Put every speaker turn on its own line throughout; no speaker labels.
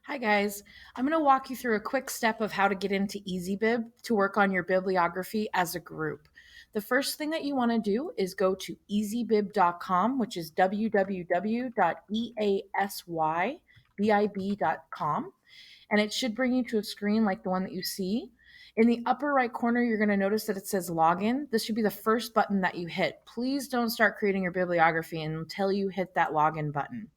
Hi guys, I'm going to walk you through a quick step of how to get into Easybib to work on your bibliography as a group. The first thing that you want to do is go to easybib.com, which is www.easybib.com, and it should bring you to a screen like the one that you see. In the upper right corner, you're going to notice that it says login. This should be the first button that you hit. Please don't start creating your bibliography until you hit that login button.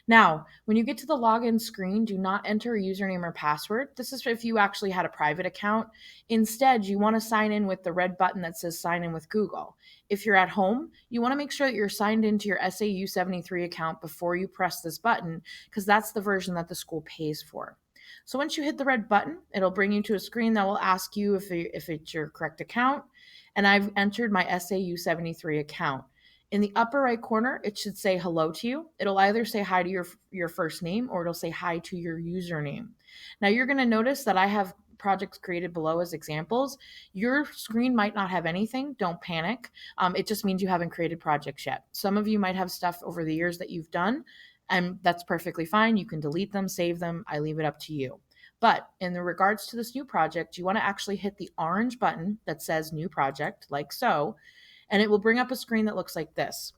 Now, when you get to the login screen, do not enter a username or password. This is if you actually had a private account. Instead, you want to sign in with the red button that says sign in with Google. If you're at home, you want to make sure that you're signed into your SAU 73 account before you press this button, because that's the version that the school pays for. So once you hit the red button, it'll bring you to a screen that will ask you if it's your correct account. And I've entered my SAU 73 account. In the upper right corner, it should say hello to you. It'll either say hi to your first name or it'll say hi to your username. Now you're going to notice that I have projects created below as examples. Your screen might not have anything. Don't panic. It just means you haven't created projects yet. Some of you might have stuff over the years that you've done, and that's perfectly fine. You can delete them, save them. I leave it up to you. But in the regards to this new project, you want to actually hit the orange button that says new project, like so, and it will bring up a screen that looks like this.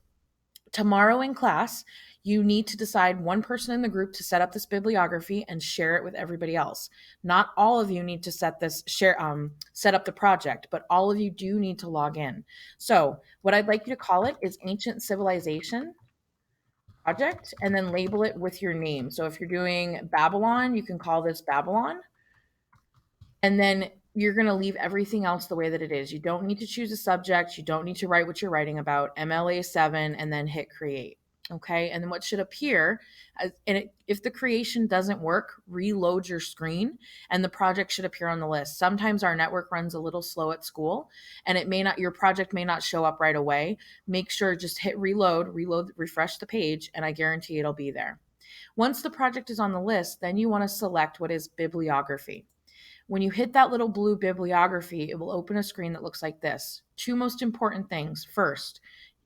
Tomorrow in class, you need to decide one person in the group to set up this bibliography and share it with everybody else. Not all of you need to set up the project, but all of you do need to log in. So what I'd like you to call it is Ancient Civilization Project, and then label it with your name. So if you're doing Babylon, you can call this Babylon. And then you're going to leave everything else the way that it is. You don't need to choose a subject. You don't need to write what you're writing about. MLA 7 and then hit create. Okay. And then what should appear, if the creation doesn't work, reload your screen and the project should appear on the list. Sometimes our network runs a little slow at school and your project may not show up right away. Make sure just hit reload, refresh the page, and I guarantee it'll be there. Once the project is on the list, then you want to select what is bibliography. When you hit that little blue bibliography, it will open a screen that looks like this. Two most important things. First,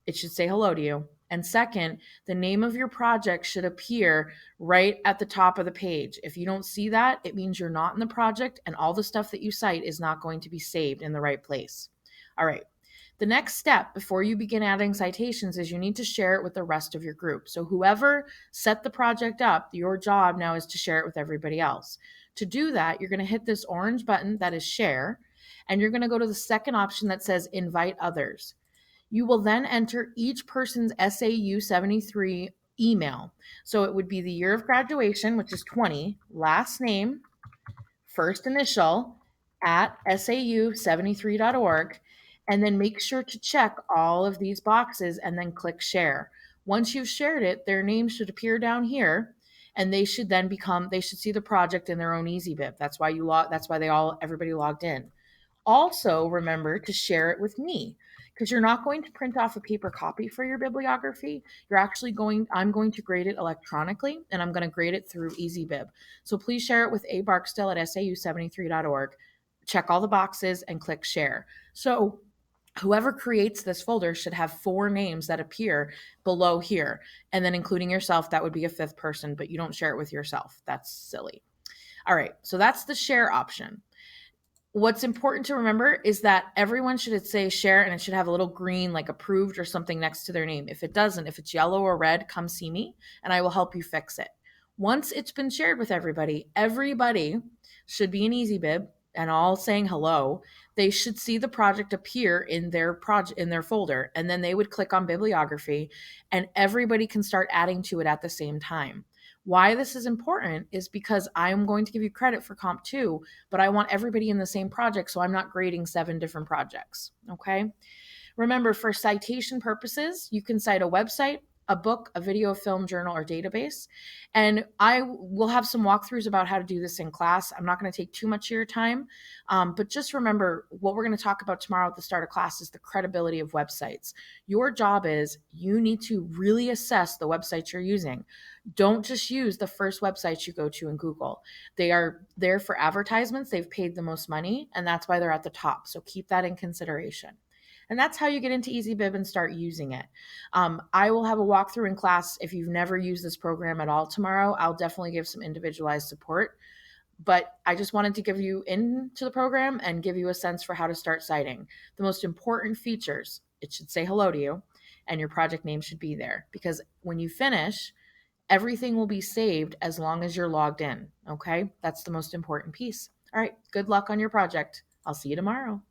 it should say hello to you. And second, the name of your project should appear right at the top of the page. If you don't see that, it means you're not in the project and all the stuff that you cite is not going to be saved in the right place. All right. The next step before you begin adding citations is you need to share it with the rest of your group. So whoever set the project up, your job now is to share it with everybody else. To do that, you're going to hit this orange button that is share, and you're going to go to the second option that says invite others. You will then enter each person's SAU 73 email. So it would be the year of graduation, which is 20, last name, first initial at sau73.org, and then make sure to check all of these boxes and then click share. Once you've shared it, their name should appear down here and they should see the project in their own Easybib. That's why everybody logged in. Also, remember to share it with me because you're not going to print off a paper copy for your bibliography. I'm going to grade it electronically and I'm going to grade it through Easybib. So please share it with abarksdale at sau73.org. Check all the boxes and click share. So whoever creates this folder should have 4 names that appear below here. And then including yourself, that would be a 5th person, but you don't share it with yourself. That's silly. All right, so that's the share option. What's important to remember is that everyone should say share and it should have a little green like approved or something next to their name. If it doesn't, if it's yellow or red, come see me and I will help you fix it. Once it's been shared with everybody should be an Easybib and all saying hello. They should see the project appear in their folder, and then they would click on bibliography and everybody can start adding to it at the same time. Why this is important is because I'm going to give you credit for Comp 2, but I want everybody in the same project, so I'm not grading 7 different projects, okay? Remember, for citation purposes, you can cite a website, a book, a video, film, journal, or database. And I will have some walkthroughs about how to do this in class. I'm not going to take too much of your time, but just remember what we're going to talk about tomorrow at the start of class is the credibility of websites. Your job is you need to really assess the websites you're using. Don't just use the first websites you go to in Google. They are there for advertisements. They've paid the most money, and that's why they're at the top. So keep that in consideration. And that's how you get into Easybib and start using it. I will have a walkthrough in class. If you've never used this program at all tomorrow, I'll definitely give some individualized support. But I just wanted to give you into the program and give you a sense for how to start citing. The most important features, it should say hello to you, and your project name should be there, because when you finish, everything will be saved as long as you're logged in. Okay, that's the most important piece. All right, good luck on your project. I'll see you tomorrow.